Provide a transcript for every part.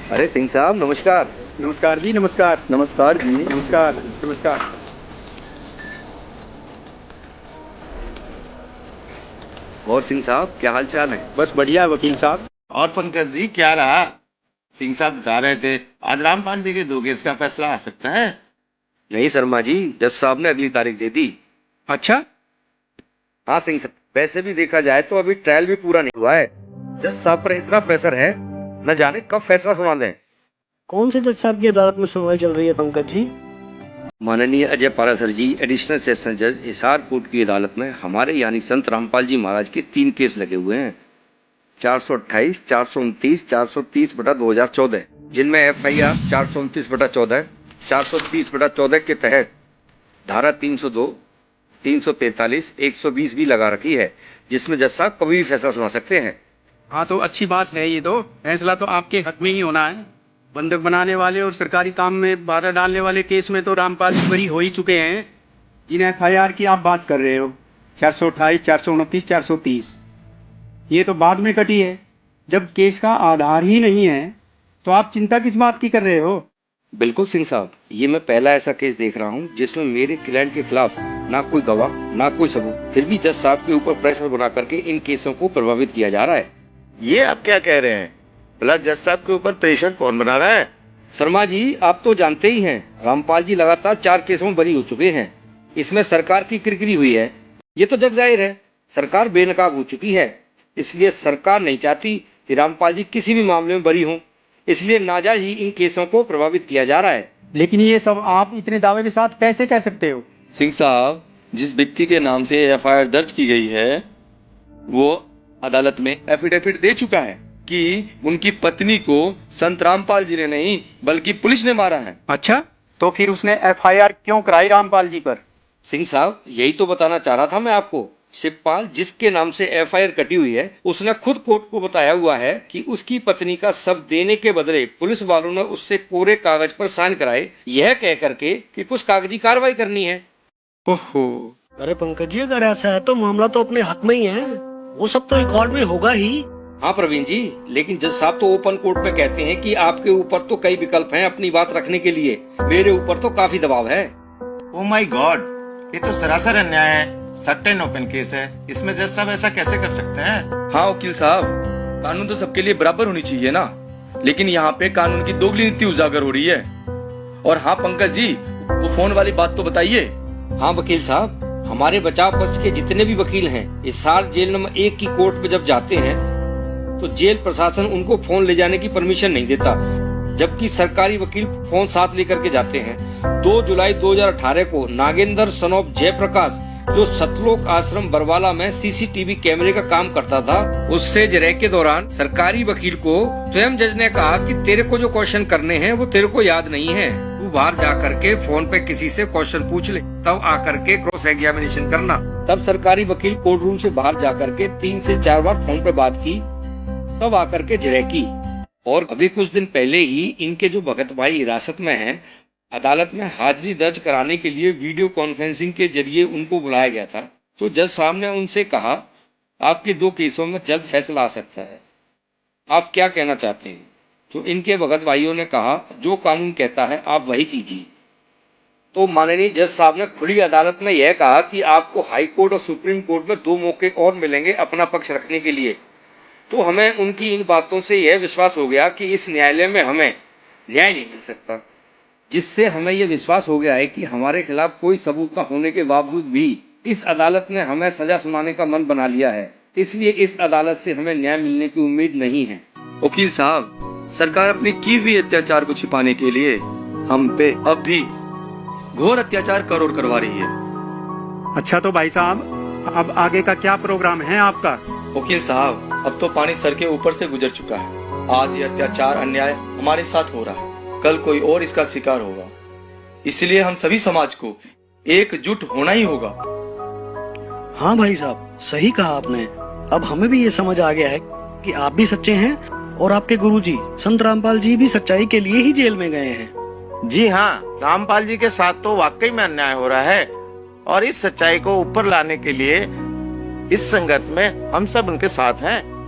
अरे सिंह साहब नमस्कार। नमस्कार जी, नमस्कार। नमस्कार जी। नमस्कार, नमस्कार। और सिंह साहब क्या हाल चाल है? बस बढ़िया वकील साहब। और पंकज जी क्या रहा? सिंह साहब बता रहे थे आज रामपाल जी के 2 केस का फैसला आ सकता है। नहीं शर्मा जी, जज साहब ने अगली तारीख दे दी। अच्छा, हाँ सिंह साहब, वैसे भी देखा जाए तो अभी ट्रायल भी पूरा नहीं हुआ है। जज साहब पर इतना प्रेशर है, न जाने कब फैसला सुना दें। कौन से जज साहब की अदालत में सुनवाई चल रही है पंकज जी? माननीय अजय पारासर जी, एडिशनल सेशन जज, हिसार कोर्ट की अदालत में हमारे यानी संत रामपाल जी महाराज के 3 केस लगे हुए हैं। 428, 429, 430/2014, जिनमें FIR 429/14, 430/14 के तहत धारा 302, 343, 120 भी लगा रखी है, जिसमें जज साहब कभी भी फैसला सुना सकते हैं। हाँ तो अच्छी बात है। ये तो फैसला तो आपके हक में ही होना है। बंधक बनाने वाले और सरकारी काम में बाधा डालने वाले केस में तो रामपाल जी बरी हो ही चुके हैं। जिन FIR की आप बात कर रहे हो, 428, 429, 430, ये तो बाद में कटी है। जब केस का आधार ही नहीं है तो आप चिंता किस बात की कर रहे हो? बिल्कुल सिंह साहब, ये मैं पहला ऐसा केस देख रहा हूँ जिसमें मेरे क्लाइंट के खिलाफ ना कोई गवाह ना कोई सबूत, फिर भी जज साहब के ऊपर प्रेशर बना करके इन केसों को प्रभावित किया जा रहा है। ये आप क्या कह रहे हैं? भला जज साहब के ऊपर प्रेशर कौन बना रहा है? शर्मा जी, आप तो जानते ही हैं, रामपाल जी लगातार 4 केसों में बरी हो चुके हैं। इसमें सरकार की किरकिरी हुई है, ये तो जग जाहिर है। सरकार बेनकाब हो चुकी है, इसलिए सरकार नहीं चाहती कि रामपाल जी किसी भी मामले में बरी हों, इसलिए नाजायज ही इन केसों को प्रभावित किया जा रहा है। लेकिन ये सब आप इतने दावे के साथ कैसे कह सकते हो? सिंह साहब, जिस व्यक्ति के नाम से FIR दर्ज की गई है वो अदालत में एफिडेविट दे चुका है कि उनकी पत्नी को संत रामपाल जी ने नहीं बल्कि पुलिस ने मारा है। अच्छा, तो फिर उसने FIR क्यों कराई रामपाल जी पर? सिंह साहब, यही तो बताना चाह रहा था मैं आपको। शिवपाल, जिसके नाम से FIR कटी हुई है, उसने खुद कोर्ट को बताया हुआ है कि उसकी पत्नी का शव देने के बदले पुलिस वालों ने उससे कोरे कागज पर साइन कराए, यह कह करके कि कुछ कागजी कार्रवाई करनी है। ओहो, अरे पंकज जी, अगर ऐसा है तो मामला तो अपने हक में ही है, वो सब तो रिकॉर्ड में होगा ही। हाँ प्रवीण जी, लेकिन जज साहब तो ओपन कोर्ट में कहते हैं कि आपके ऊपर तो कई विकल्प हैं अपनी बात रखने के लिए, मेरे ऊपर तो काफी दबाव है। ओ माय गॉड, ये तो सरासर अन्याय है। सट एंड ओपन केस है, इसमें जज साहब ऐसा कैसे कर सकते हैं? हाँ वकील साहब, कानून तो सबके लिए बराबर होनी चाहिए ना, लेकिन यहाँ पे कानून की दोगली नीति उजागर हो रही है। और हाँ पंकज जी, वो फोन वाली बात तो बताइए। हाँ वकील साहब, हमारे बचाव पक्ष के जितने भी वकील हैं, हिसार जेल नंबर 1 की कोर्ट में जब जाते हैं तो जेल प्रशासन उनको फोन ले जाने की परमिशन नहीं देता, जबकि सरकारी वकील फोन साथ लेकर के जाते हैं। 2 जुलाई 2018 को नागेंद्र सन ऑफ जयप्रकाश, जो सतलोक आश्रम बरवाला में CCTV कैमरे का काम करता था, उससे जरे के दौरान सरकारी वकील को स्वयं जज ने कहा कि तेरे को जो क्वेश्चन करने हैं वो तेरे को याद नहीं है, तू बाहर जाकर के फोन पे किसी से क्वेश्चन पूछ ले, तब आकर के क्रॉस एग्जामिनेशन करना। तब सरकारी वकील कोर्ट रूम से बाहर जाकर के 3 से 4 बार फोन पे बात की, तब आकर के जरे की। और अभी कुछ दिन पहले ही इनके जो भगत भाई हिरासत में हैं, अदालत में हाजिरी दर्ज कराने के लिए वीडियो कॉन्फ्रेंसिंग के जरिए उनको बुलाया गया था, तो जज साहब ने उनसे कहा आपके 2 केसों में जल्द फैसला आ सकता है, आप क्या कहना चाहते हैं? तो इनके भगत भाइयों ने कहा जो कानून कहता है आप वही कीजिए। तो माननीय जज साहब ने खुली अदालत में यह कहा कि आपको हाई कोर्ट और सुप्रीम कोर्ट में 2 मौके और मिलेंगे अपना पक्ष रखने के लिए। तो हमें उनकी इन बातों से यह विश्वास हो गया कि इस न्यायालय में हमें न्याय नहीं मिल सकता, जिससे हमें यह विश्वास हो गया है कि हमारे खिलाफ कोई सबूत न होने के बावजूद भी इस अदालत ने हमें सजा सुनाने का मन बना लिया है, इसलिए इस अदालत से हमें न्याय मिलने की उम्मीद नहीं है। वकील साहब, सरकार अपने किए हुए अत्याचार को छिपाने के लिए हम पे अब भी घोर अत्याचार करवा रही है। अच्छा तो भाई साहब, अब आगे का क्या प्रोग्राम है आपका? वकील साहब, अब तो पानी सर के ऊपर से गुजर चुका है। आज ये अत्याचार अन्याय हमारे साथ हो रहा है, कल कोई और इसका शिकार होगा, इसलिए हम सभी समाज को एकजुट होना ही होगा। हाँ भाई साहब, सही कहा आपने। अब हमें भी ये समझ आ गया है कि आप भी सच्चे हैं और आपके गुरुजी संत रामपाल जी भी सच्चाई के लिए ही जेल में गए हैं। जी हाँ, रामपाल जी के साथ तो वाकई में अन्याय हो रहा है और इस सच्चाई को ऊपर लाने के लिए इस संघर्ष में हम सब उनके साथ हैं।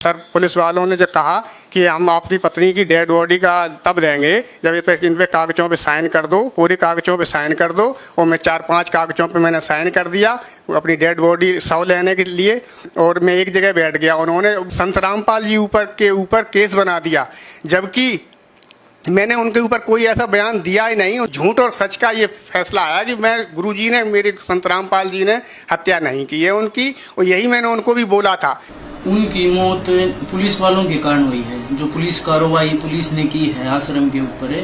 सर, पुलिस वालों ने जो कहा कि हम आपकी पत्नी की डेड बॉडी का तब देंगे जब इन पे कागजों पे साइन कर दो, पूरे कागजों पे साइन कर दो। और मैं 4-5 कागजों पे मैंने साइन कर दिया अपनी डेड बॉडी शव लेने के लिए, और मैं एक जगह बैठ गया। उन्होंने संत रामपाल जी के ऊपर केस बना दिया, जबकि मैंने उनके ऊपर कोई ऐसा बयान दिया ही नहीं। झूठ और सच का ये फैसला आया कि मैं गुरुजी ने, मेरे संत रामपाल जी ने हत्या नहीं की है उनकी, और यही मैंने उनको भी बोला था। उनकी मौत पुलिस वालों के कारण हुई है। जो पुलिस कार्रवाई पुलिस ने की है आश्रम के ऊपर है,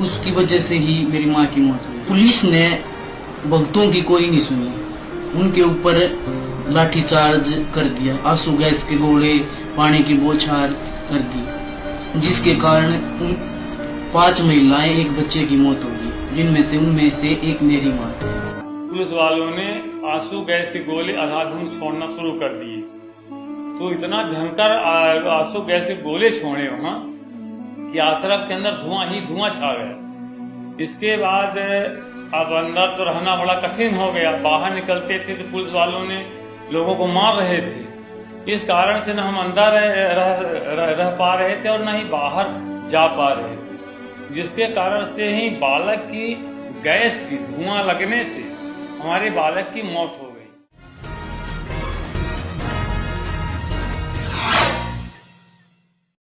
उसकी वजह से ही मेरी माँ की मौत हुई। पुलिस ने भक्तों की कोई नहीं सुनी, उनके ऊपर लाठीचार्ज कर दिया, आंसू गैस के गोले, पानी की बौछार कर दी, जिसके कारण 5 महिलाएं, 1 बच्चे की मौत होगी, उनमें से एक मेरी माँ। पुलिस वालों ने आंसू गैस के गोले अंधाधुंध छोड़ना शुरू कर दिए, तो इतना भयंकर आंसू गैस के गोले छोड़े वहाँ कि आश्रम के अंदर धुआं ही धुआं छा गया। इसके बाद अब अंदर तो रहना बड़ा कठिन हो गया। बाहर निकलते थे तो पुलिस वालों ने लोगों को मार रहे थे। इस कारण से न हम अंदर रह पा रहे थे और न ही बाहर जा पा रहे थे, जिसके कारण से ही बालक की गैस की धुआं लगने से हमारे बालक की मौत हो